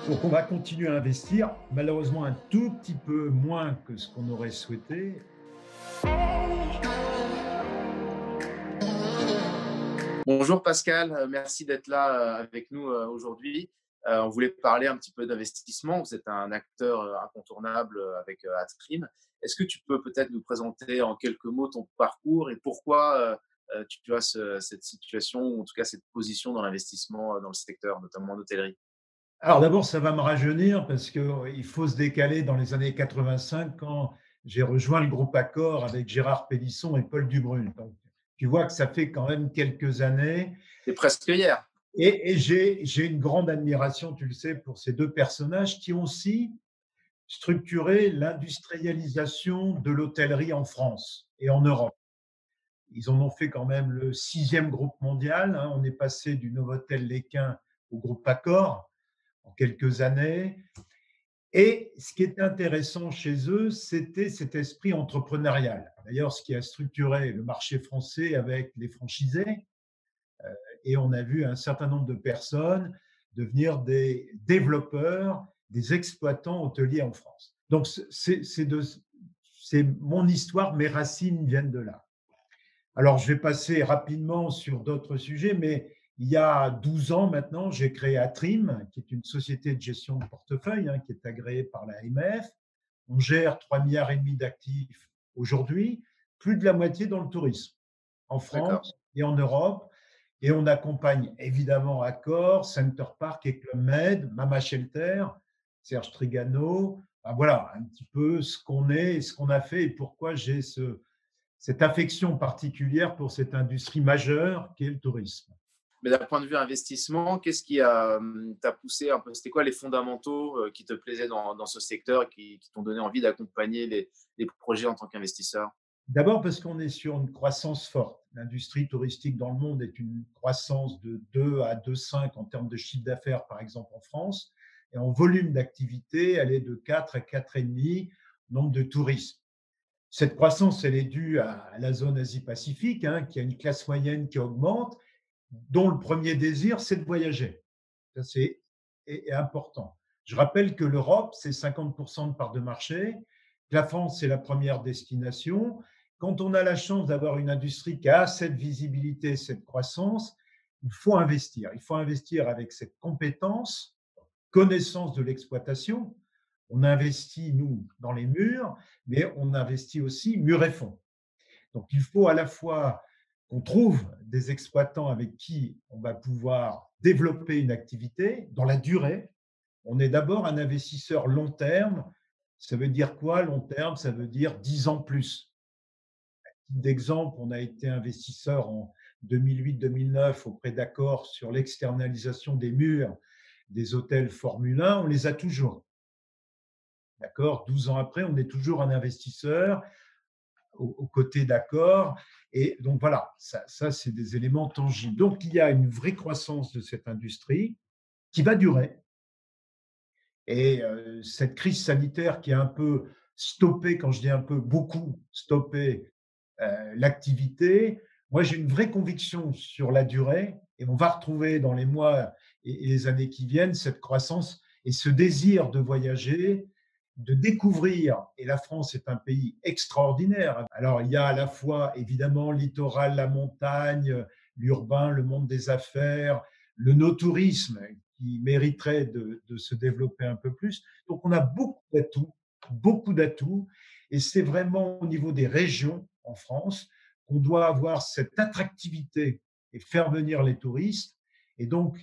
Donc on va continuer à investir, malheureusement un tout petit peu moins que ce qu'on aurait souhaité. Bonjour Pascal, merci d'être là avec nous aujourd'hui. On voulait parler un petit peu d'investissement. Vous êtes un acteur incontournable avec Atrim. Est-ce que tu peux peut-être nous présenter en quelques mots ton parcours et pourquoi tu as cette situation ou en tout cas cette position dans l'investissement dans le secteur, notamment en hôtellerie? Alors d'abord, ça va me rajeunir parce qu'il faut se décaler dans les années 85 quand j'ai rejoint le groupe Accor avec Gérard Pélisson et Paul Dubrul. Donc, tu vois que ça fait quand même quelques années C'est presque hier. et j'ai une grande admiration, tu le sais, pour ces deux personnages qui ont aussi structuré l'industrialisation de l'hôtellerie en France et en Europe. Ils en ont fait quand même le sixième groupe mondial, hein. On est passé du Novotel Léquin au groupe Accor en quelques années. Et ce qui était intéressant chez eux, c'était cet esprit entrepreneurial. D'ailleurs, ce qui a structuré le marché français avec les franchisés, et on a vu un certain nombre de personnes devenir des développeurs, des exploitants hôteliers en France. Donc, c'est mon histoire, mes racines viennent de là. Alors, je vais passer rapidement sur d'autres sujets, mais il y a 12 ans maintenant, j'ai créé Atrim, qui est une société de gestion de portefeuille, hein, qui est agréée par la AMF. On gère 3,5 milliards d'actifs aujourd'hui, plus de la moitié dans le tourisme, en D'accord. France et en Europe. Et on accompagne évidemment Accor, Center Parc et Club Med, Mama Shelter, Serge Trigano. Ben voilà un petit peu ce qu'on est et ce qu'on a fait et pourquoi j'ai cette affection particulière pour cette industrie majeure qu'est le tourisme. Mais d'un point de vue investissement, qu'est-ce qui t'a poussé un peu? C'était quoi les fondamentaux qui te plaisaient dans ce secteur et qui t'ont donné envie d'accompagner les projets en tant qu'investisseur? D'abord parce qu'on est sur une croissance forte. L'industrie touristique dans le monde est une croissance de 2 à 2,5 en termes de chiffre d'affaires, par exemple en France. Et en volume d'activité, elle est de 4 à 4,5 nombre de touristes. Cette croissance, elle est due à la zone Asie-Pacifique, hein, qui a une classe moyenne qui augmente, dont le premier désir, c'est de voyager. Ça, c'est important. Je rappelle que l'Europe, c'est 50% de part de marché, que la France, c'est la première destination. Quand on a la chance d'avoir une industrie qui a cette visibilité, cette croissance, il faut investir. Il faut investir avec cette compétence, connaissance de l'exploitation. On investit, nous, dans les murs, mais on investit aussi mur et fond. Donc, il faut à la fois qu'on trouve des exploitants avec qui on va pouvoir développer une activité dans la durée. On est d'abord un investisseur long terme. Ça veut dire quoi long terme? Ça veut dire 10 ans plus. D'exemple, on a été investisseur en 2008-2009 auprès d'Accor sur l'externalisation des murs des hôtels Formule 1. On les a toujours. D'accord? 12 ans après, on est toujours un investisseur aux côtés d'Accor. Et donc voilà, ça c'est des éléments tangibles. Donc il y a une vraie croissance de cette industrie qui va durer. Et cette crise sanitaire qui a un peu stoppé, quand je dis un peu, beaucoup stoppé l'activité, moi j'ai une vraie conviction sur la durée et on va retrouver dans les mois et les années qui viennent cette croissance et ce désir de voyager, de découvrir. Et la France est un pays extraordinaire. Alors il y a à la fois évidemment le littoral, la montagne, l'urbain, le monde des affaires, le no-tourisme qui mériterait de se développer un peu plus. Donc on a beaucoup d'atouts, et c'est vraiment au niveau des régions en France qu'on doit avoir cette attractivité et faire venir les touristes. Et donc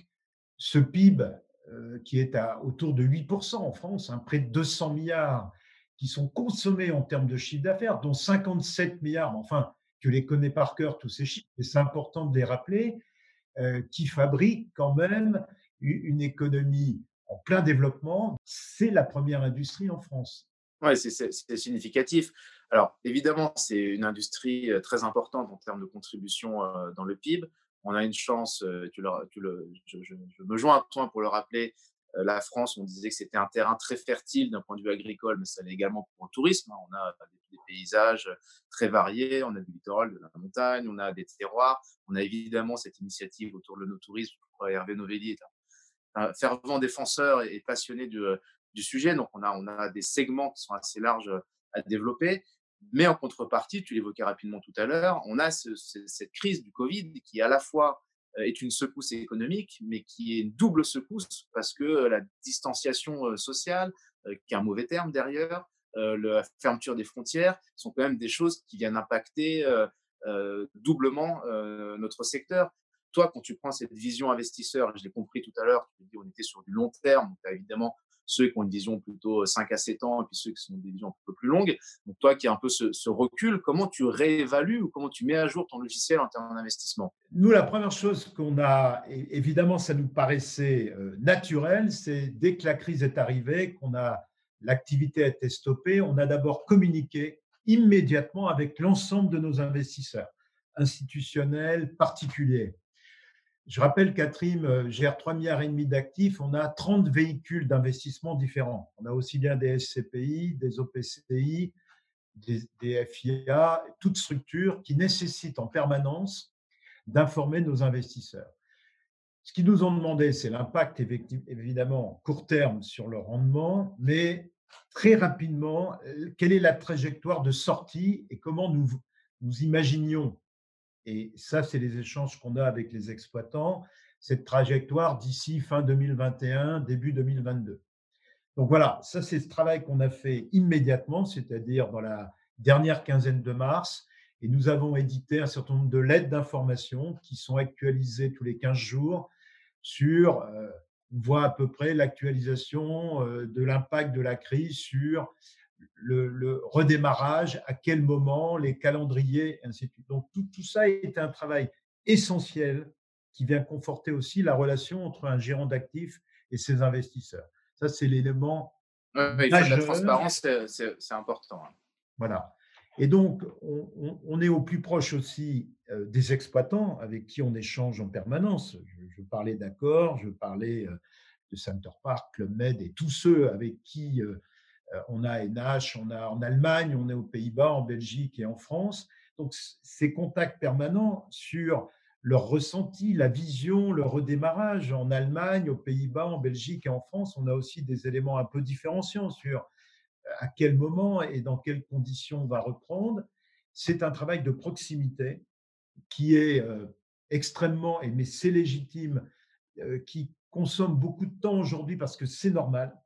ce PIB qui est autour de 8% en France, hein, près de 200 milliards qui sont consommés en termes de chiffre d'affaires, dont 57 milliards, enfin, tu les connais par cœur tous ces chiffres, et c'est important de les rappeler, qui fabrique quand même une économie en plein développement. C'est la première industrie en France. Ouais, c'est significatif. Alors, évidemment, c'est une industrie très importante en termes de contribution dans le PIB. On a une chance, je me joins à toi pour le rappeler. La France, on disait que c'était un terrain très fertile d'un point de vue agricole, mais ça l'est également pour le tourisme, hein. On a des paysages très variés, on a du littoral, de la montagne, on a des terroirs, on a évidemment cette initiative autour de nos tourismes. Je crois Hervé Novelli un fervent défenseur et passionné du sujet. Donc, on a des segments qui sont assez larges à développer. Mais en contrepartie, tu l'évoquais rapidement tout à l'heure, on a cette crise du Covid qui à la fois est une secousse économique, mais qui est une double secousse parce que la distanciation sociale, qui est un mauvais terme derrière, la fermeture des frontières, sont quand même des choses qui viennent impacter doublement notre secteur. Toi, quand tu prends cette vision investisseur, je l'ai compris tout à l'heure, tu dis on était sur du long terme, tu as évidemment ceux qui ont une vision plutôt 5 à 7 ans et puis ceux qui sont des visions un peu plus longues. Donc toi qui as un peu ce recul, comment tu réévalues ou comment tu mets à jour ton logiciel en termes d'investissement? Nous, la première chose qu'on a, évidemment, ça nous paraissait naturel, c'est dès que la crise est arrivée, l'activité a été stoppée, on a d'abord communiqué immédiatement avec l'ensemble de nos investisseurs, institutionnels, particuliers. Je rappelle qu'Atrim gère 3,5 milliards d'actifs, on a 30 véhicules d'investissement différents. On a aussi bien des SCPI, des OPCI, des FIA, toutes structures qui nécessitent en permanence d'informer nos investisseurs. Ce qu'ils nous ont demandé, c'est l'impact évidemment court terme sur le rendement, mais très rapidement, quelle est la trajectoire de sortie et comment nous imaginions, et ça c'est les échanges qu'on a avec les exploitants, cette trajectoire d'ici fin 2021, début 2022. Donc voilà, ça c'est ce travail qu'on a fait immédiatement, c'est-à-dire dans la dernière quinzaine de mars, et nous avons édité un certain nombre de lettres d'information qui sont actualisées tous les 15 jours sur, on voit à peu près l'actualisation de l'impact de la crise sur le redémarrage, à quel moment, les calendriers, et ainsi de suite. Donc tout ça est un travail essentiel qui vient conforter aussi la relation entre un gérant d'actifs et ses investisseurs. Ça, c'est l'élément Ouais, il faut de la majeur. transparence, c'est important, hein. Voilà. Et donc, on est au plus proche aussi des exploitants avec qui on échange en permanence. Je parlais d'Accor, je parlais de Center Parc, Club Med et tous ceux avec qui on a NH, on a en Allemagne, on est aux Pays-Bas, en Belgique et en France. Donc, ces contacts permanents sur leur ressenti, la vision, le redémarrage en Allemagne, aux Pays-Bas, en Belgique et en France, on a aussi des éléments un peu différenciants sur à quel moment et dans quelles conditions on va reprendre. C'est un travail de proximité qui est extrêmement, mais c'est légitime, qui consomme beaucoup de temps aujourd'hui parce que c'est normal.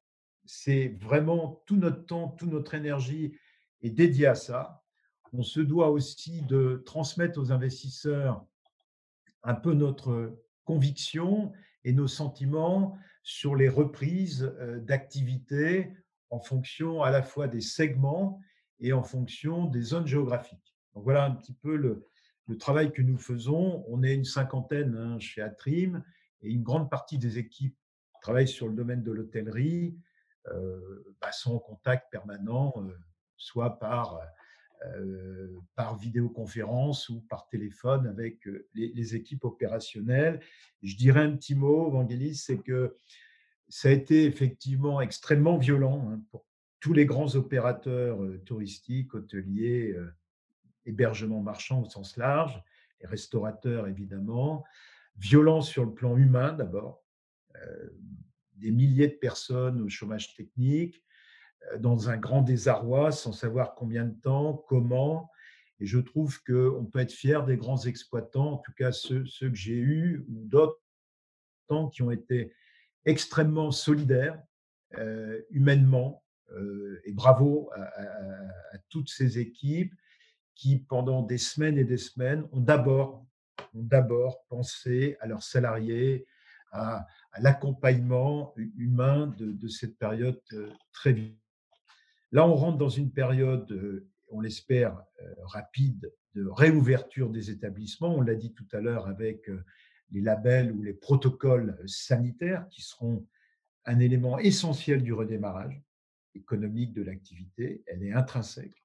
C'est vraiment tout notre temps, toute notre énergie est dédiée à ça. On se doit aussi de transmettre aux investisseurs un peu notre conviction et nos sentiments sur les reprises d'activité en fonction à la fois des segments et en fonction des zones géographiques. Donc voilà un petit peu le travail que nous faisons. On est une cinquantaine chez Atrim et une grande partie des équipes qui travaillent sur le domaine de l'hôtellerie sont en contact permanent, soit par vidéoconférence ou par téléphone avec les équipes opérationnelles. Je dirais un petit mot, Vangelis, c'est que ça a été effectivement extrêmement violent pour tous les grands opérateurs touristiques, hôteliers, hébergements marchands au sens large, les restaurateurs évidemment. Violent sur le plan humain d'abord, des milliers de personnes au chômage technique, dans un grand désarroi, sans savoir combien de temps, comment. Et je trouve qu'on peut être fier des grands exploitants, en tout cas ceux que j'ai eus, ou d'autres qui ont été extrêmement solidaires, humainement. Et bravo à toutes ces équipes qui, pendant des semaines et des semaines, ont d'abord pensé à leurs salariés, à l'accompagnement humain de cette période très difficile. Là, on rentre dans une période, on l'espère, rapide de réouverture des établissements. On l'a dit tout à l'heure avec les labels ou les protocoles sanitaires qui seront un élément essentiel du redémarrage économique de l'activité. Elle est intrinsèque.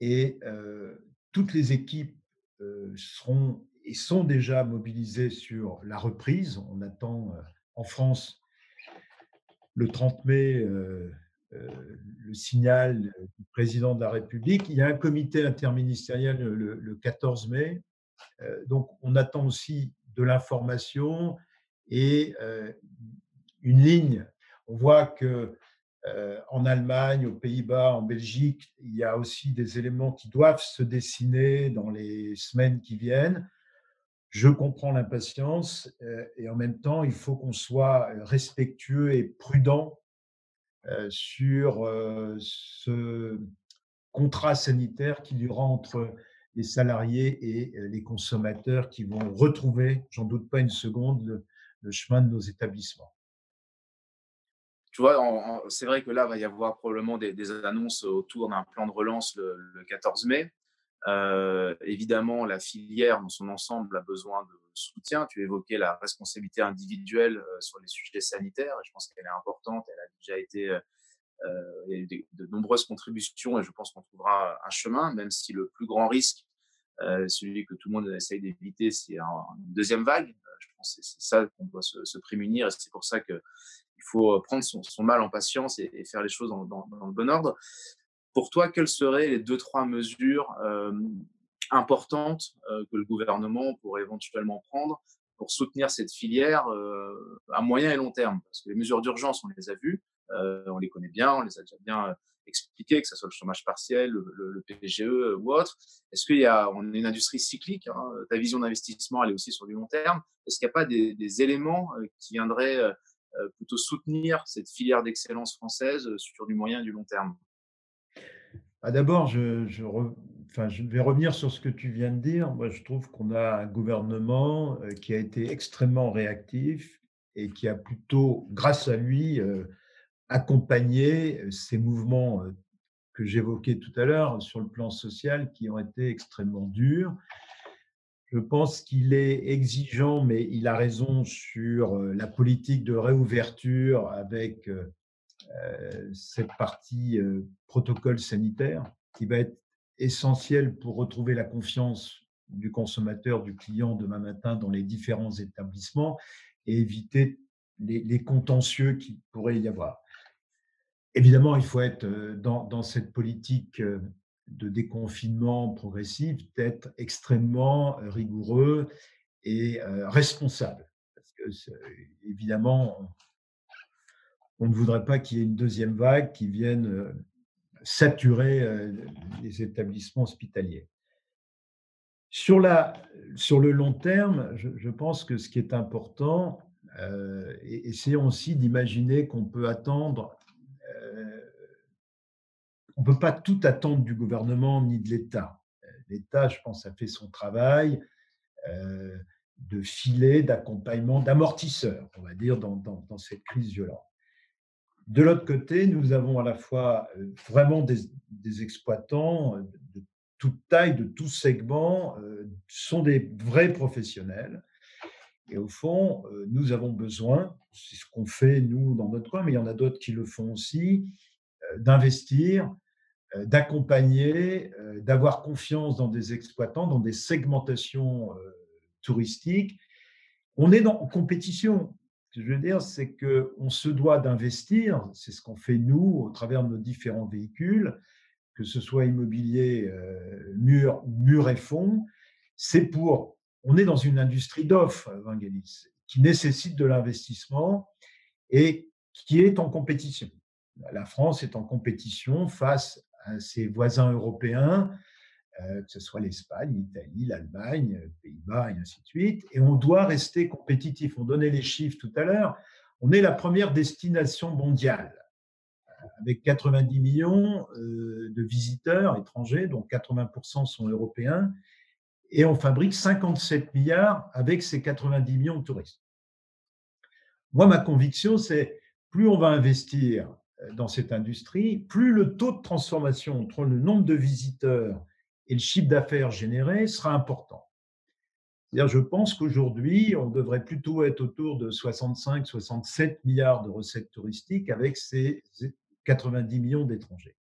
Et toutes les équipes seront et sont déjà mobilisées sur la reprise. On attend en France le 30 mai le signal du président de la République. Il y a un comité interministériel le 14 mai. Donc, on attend aussi de l'information et une ligne. On voit que en Allemagne, aux Pays-Bas, en Belgique, il y a aussi des éléments qui doivent se dessiner dans les semaines qui viennent. Je comprends l'impatience et en même temps, il faut qu'on soit respectueux et prudent sur ce contrat sanitaire qu'il y aura entre les salariés et les consommateurs qui vont retrouver, j'en doute pas une seconde, le chemin de nos établissements. Tu vois, c'est vrai que là, il va y avoir probablement des annonces autour d'un plan de relance le 14 mai. Évidemment, la filière dans son ensemble a besoin de soutien. Tu évoquais la responsabilité individuelle sur les sujets sanitaires. Et je pense qu'elle est importante. Elle a déjà été, il y a eu de nombreuses contributions et je pense qu'on trouvera un chemin, même si le plus grand risque, celui que tout le monde essaye d'éviter, c'est une deuxième vague. Je pense que c'est ça qu'on doit se prémunir et c'est pour ça qu'il faut prendre son mal en patience et faire les choses dans le bon ordre. Pour toi, quelles seraient les deux, trois mesures importantes que le gouvernement pourrait éventuellement prendre pour soutenir cette filière à moyen et long terme? Parce que les mesures d'urgence, on les a vues, on les connaît bien, on les a déjà bien expliquées, que ce soit le chômage partiel, le PGE ou autre. Est-ce qu'il y a, on est une industrie cyclique, hein, ta vision d'investissement, elle est aussi sur du long terme. Est-ce qu'il n'y a pas des éléments qui viendraient plutôt soutenir cette filière d'excellence française sur du moyen et du long terme? Ah, d'abord, je vais revenir sur ce que tu viens de dire. Moi, je trouve qu'on a un gouvernement qui a été extrêmement réactif et qui a plutôt, grâce à lui, accompagné ces mouvements que j'évoquais tout à l'heure sur le plan social qui ont été extrêmement durs. Je pense qu'il est exigeant, mais il a raison sur la politique de réouverture avec cette partie protocole sanitaire qui va être essentielle pour retrouver la confiance du consommateur, du client demain matin dans les différents établissements et éviter les contentieux qu'il pourrait y avoir. Évidemment, il faut être dans cette politique de déconfinement progressif, d'être extrêmement rigoureux et responsable. Parce que, évidemment, on ne voudrait pas qu'il y ait une deuxième vague qui vienne saturer les établissements hospitaliers. Sur, sur le long terme, je pense que ce qui est important, essayons aussi d'imaginer qu'on peut attendre, on ne peut pas tout attendre du gouvernement ni de l'État. L'État, je pense, a fait son travail de filet, d'accompagnement, d'amortisseur, on va dire, dans cette crise violente. De l'autre côté, nous avons à la fois vraiment des exploitants de toute taille, de tous segments, sont des vrais professionnels. Et au fond, nous avons besoin, c'est ce qu'on fait nous dans notre coin, mais il y en a d'autres qui le font aussi, d'investir, d'accompagner, d'avoir confiance dans des exploitants, dans des segmentations touristiques. On est en compétition. Ce que je veux dire, c'est qu'on se doit d'investir, c'est ce qu'on fait nous au travers de nos différents véhicules, que ce soit immobilier, mur et fonds, c'est pour, on est dans une industrie d'offres, Vangelis, qui nécessite de l'investissement et qui est en compétition. La France est en compétition face à ses voisins européens, que ce soit l'Espagne, l'Italie, l'Allemagne, les Pays-Bas et ainsi de suite. Et on doit rester compétitif. On donnait les chiffres tout à l'heure. On est la première destination mondiale avec 90 millions de visiteurs étrangers, dont 80% sont européens, et on fabrique 57 milliards avec ces 90 millions de touristes. Moi, ma conviction, c'est plus on va investir dans cette industrie, plus le taux de transformation entre le nombre de visiteurs et le chiffre d'affaires généré sera important. C'est-à-dire, je pense qu'aujourd'hui, on devrait plutôt être autour de 65-67 milliards de recettes touristiques avec ces 90 millions d'étrangers.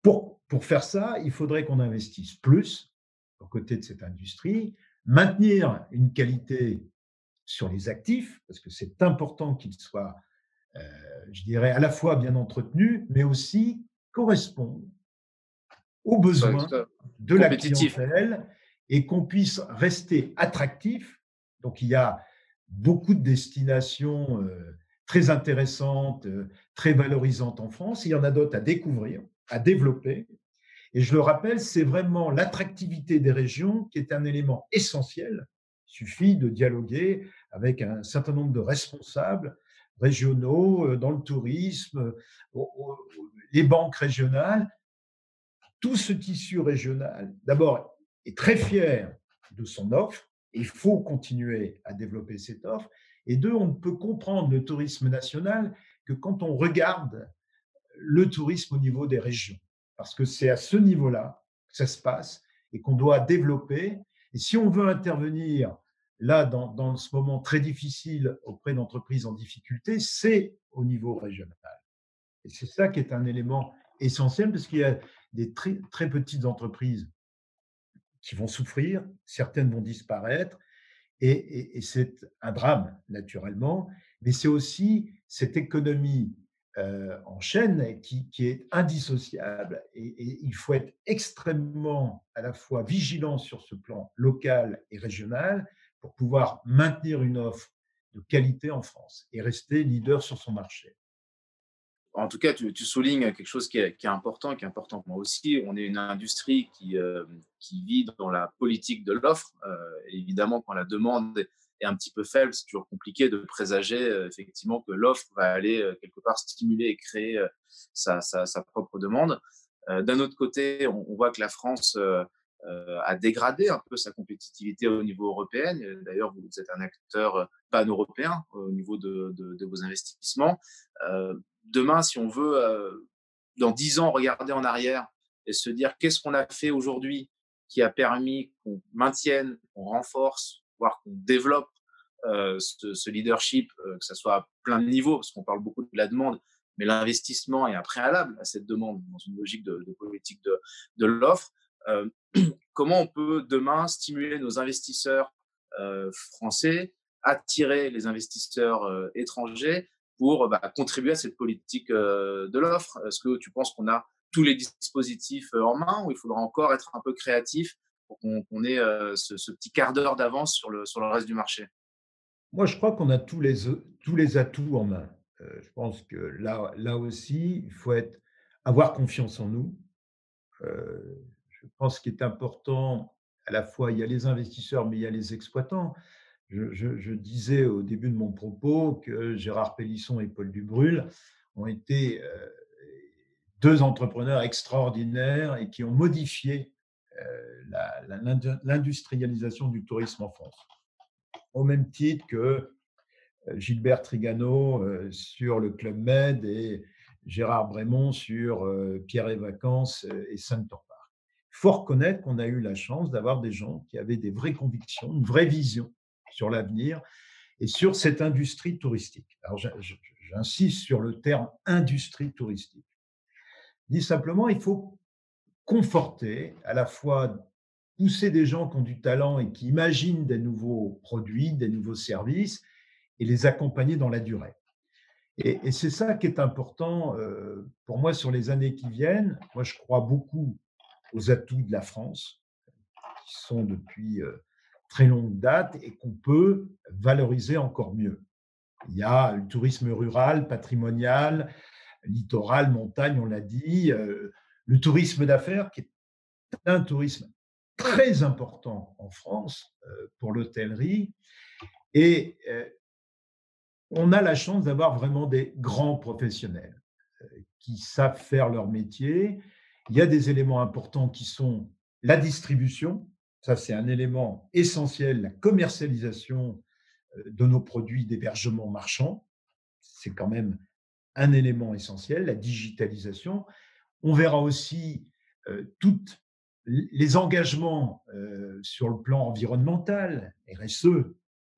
Pour faire ça, il faudrait qu'on investisse plus aux côtés de cette industrie, maintenir une qualité sur les actifs, parce que c'est important qu'ils soient, je dirais, à la fois bien entretenus, mais aussi correspondent aux besoins de la Compétitif. clientèle et qu'on puisse rester attractif. Donc, il y a beaucoup de destinations très intéressantes, très valorisantes en France. Il y en a d'autres à découvrir, à développer. Et je le rappelle, c'est vraiment l'attractivité des régions qui est un élément essentiel. Il suffit de dialoguer avec un certain nombre de responsables régionaux dans le tourisme, les banques régionales. Tout ce tissu régional, d'abord, est très fier de son offre. Et il faut continuer à développer cette offre. Et deux, on ne peut comprendre le tourisme national que quand on regarde le tourisme au niveau des régions. Parce que c'est à ce niveau-là que ça se passe et qu'on doit développer. Et si on veut intervenir là, dans ce moment très difficile auprès d'entreprises en difficulté, c'est au niveau régional. Et c'est ça qui est un élément essentiel parce qu'il y a des très, très petites entreprises qui vont souffrir, certaines vont disparaître, et c'est un drame, naturellement, mais c'est aussi cette économie en chaîne qui est indissociable. Et il faut être extrêmement à la fois vigilant sur ce plan local et régional pour pouvoir maintenir une offre de qualité en France et rester leader sur son marché. En tout cas, tu soulignes quelque chose qui est important pour moi aussi. On est une industrie qui vit dans la politique de l'offre. Évidemment, quand la demande est un petit peu faible, c'est toujours compliqué de présager effectivement que l'offre va aller quelque part stimuler et créer sa propre demande. D'un autre côté, on voit que la France a dégradé un peu sa compétitivité au niveau européen. D'ailleurs, vous êtes un acteur pan-européen au niveau de vos investissements. Demain, si on veut, dans 10 ans, regarder en arrière et se dire qu'est-ce qu'on a fait aujourd'hui qui a permis qu'on maintienne, qu'on renforce, voire qu'on développe ce leadership, que ce soit à plein de niveaux, parce qu'on parle beaucoup de la demande, mais l'investissement est un préalable à cette demande dans une logique de politique de l'offre. Euh, Comment on peut demain stimuler nos investisseurs français, attirer les investisseurs étrangers pour contribuer à cette politique de l'offre? Est-ce que tu penses qu'on a tous les dispositifs en main ou il faudra encore être un peu créatif pour qu'on ait ce petit quart d'heure d'avance sur le reste du marché? Moi, je crois qu'on a tous les atouts en main. Je pense que là aussi, il faut avoir confiance en nous. Je pense qu'il est important, à la fois, il y a les investisseurs, mais il y a les exploitants. Je disais au début de mon propos que Gérard Pélisson et Paul Dubrul ont été deux entrepreneurs extraordinaires et qui ont modifié l'industrialisation du tourisme en France. Au même titre que Gilbert Trigano sur le Club Med et Gérard Brémond sur Pierre et Vacances et Center Parcs. Il faut reconnaître qu'on a eu la chance d'avoir des gens qui avaient des vraies convictions, une vraie vision sur l'avenir et sur cette industrie touristique. Alors, j'insiste sur le terme industrie touristique. Dit simplement, il faut conforter, à la fois pousser des gens qui ont du talent et qui imaginent des nouveaux produits, des nouveaux services, et les accompagner dans la durée. Et c'est ça qui est important pour moi sur les années qui viennent. Moi, je crois beaucoup aux atouts de la France, qui sont depuis très longue date et qu'on peut valoriser encore mieux. Il y a le tourisme rural, patrimonial, littoral, montagne, on l'a dit, le tourisme d'affaires, qui est un tourisme très important en France pour l'hôtellerie. Et on a la chance d'avoir vraiment des grands professionnels qui savent faire leur métier. Il y a des éléments importants qui sont la distribution, ça c'est un élément essentiel, la commercialisation de nos produits d'hébergement marchand, c'est quand même un élément essentiel, la digitalisation. On verra aussi tous les engagements sur le plan environnemental, RSE,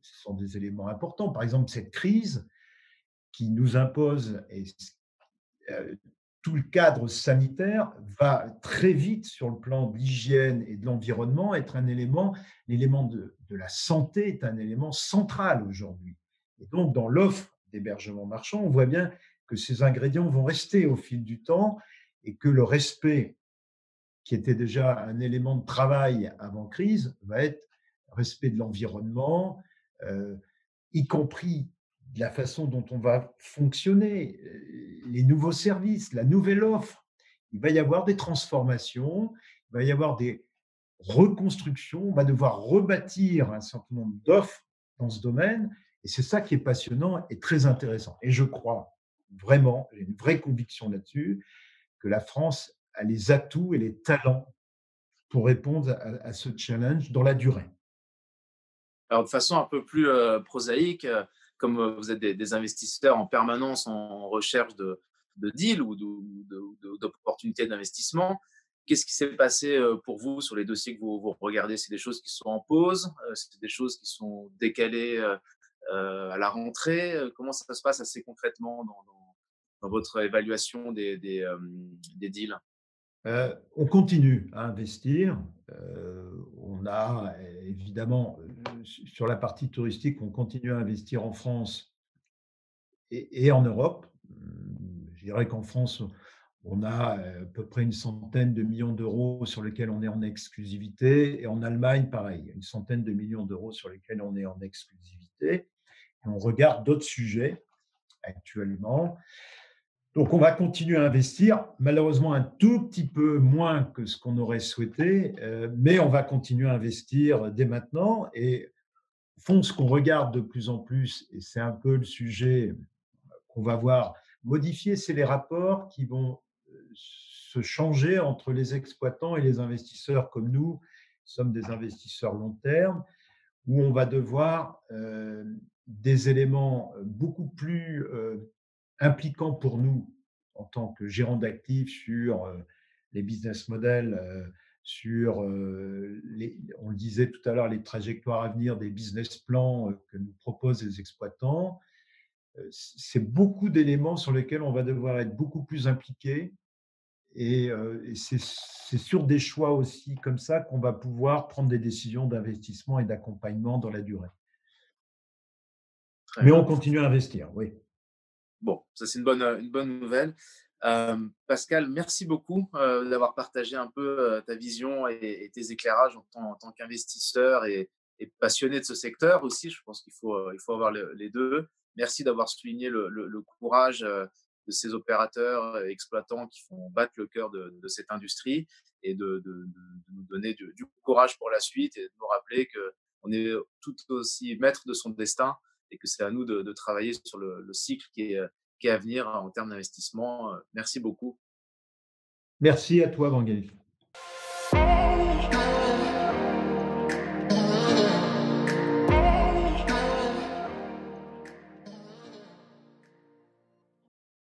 ce sont des éléments importants. Par exemple, cette crise qui nous impose, et tout le cadre sanitaire va très vite sur le plan de l'hygiène et de l'environnement être un élément, l'élément de la santé est un élément central aujourd'hui. Et donc, dans l'offre d'hébergement marchand, on voit bien que ces ingrédients vont rester au fil du temps et que le respect, qui était déjà un élément de travail avant crise, va être respect de l'environnement, y compris de la façon dont on va fonctionner, les nouveaux services, la nouvelle offre. Il va y avoir des transformations, il va y avoir des reconstructions, on va devoir rebâtir un certain nombre d'offres dans ce domaine, et c'est ça qui est passionnant et très intéressant. Et je crois vraiment, j'ai une vraie conviction là-dessus, que la France a les atouts et les talents pour répondre à ce challenge dans la durée. Alors de façon un peu plus, prosaïque, comme, vous êtes des investisseurs en permanence en recherche de deals ou d'opportunités d'investissement, qu'est-ce qui s'est passé, pour vous sur les dossiers que vous regardez? C'est des choses qui sont en pause? C'est des choses qui sont décalées, à la rentrée? Comment ça se passe assez concrètement dans votre évaluation des deals? On continue à investir. On a évidemment, sur la partie touristique, on continue à investir en France et en Europe. Je dirais qu'en France, on a à peu près une centaine de millions d'euros sur lesquels on est en exclusivité. Et en Allemagne, pareil, une centaine de millions d'euros sur lesquels on est en exclusivité. Et on regarde d'autres sujets actuellement. Donc, on va continuer à investir, malheureusement un tout petit peu moins que ce qu'on aurait souhaité, mais on va continuer à investir dès maintenant. Et au fond, ce qu'on regarde de plus en plus, et c'est un peu le sujet qu'on va voir modifier, c'est les rapports qui vont se changer entre les exploitants et les investisseurs comme nous. Nous sommes des investisseurs long terme, où on va devoir des éléments beaucoup plus impliquants pour nous en tant que gérants d'actifs sur les business models, sur, on le disait tout à l'heure, les trajectoires à venir des business plans que nous proposent les exploitants. C'est beaucoup d'éléments sur lesquels on va devoir être beaucoup plus impliqués. Et c'est sur des choix aussi comme ça qu'on va pouvoir prendre des décisions d'investissement et d'accompagnement dans la durée. Très Mais on bien. continue à investir, oui. Bon, ça c'est une bonne nouvelle. Pascal, merci beaucoup, d'avoir partagé un peu, ta vision et tes éclairages en tant qu'investisseur et passionné de ce secteur aussi. Je pense il faut avoir les 2. Merci d'avoir souligné le courage, de ces opérateurs et exploitants qui font battre le cœur de cette industrie et de nous donner du courage pour la suite et de nous rappeler qu'on est tout aussi maître de son destin et que c'est à nous de travailler sur le cycle qui est à venir en termes d'investissement. Merci beaucoup. Merci à toi, Vangelis.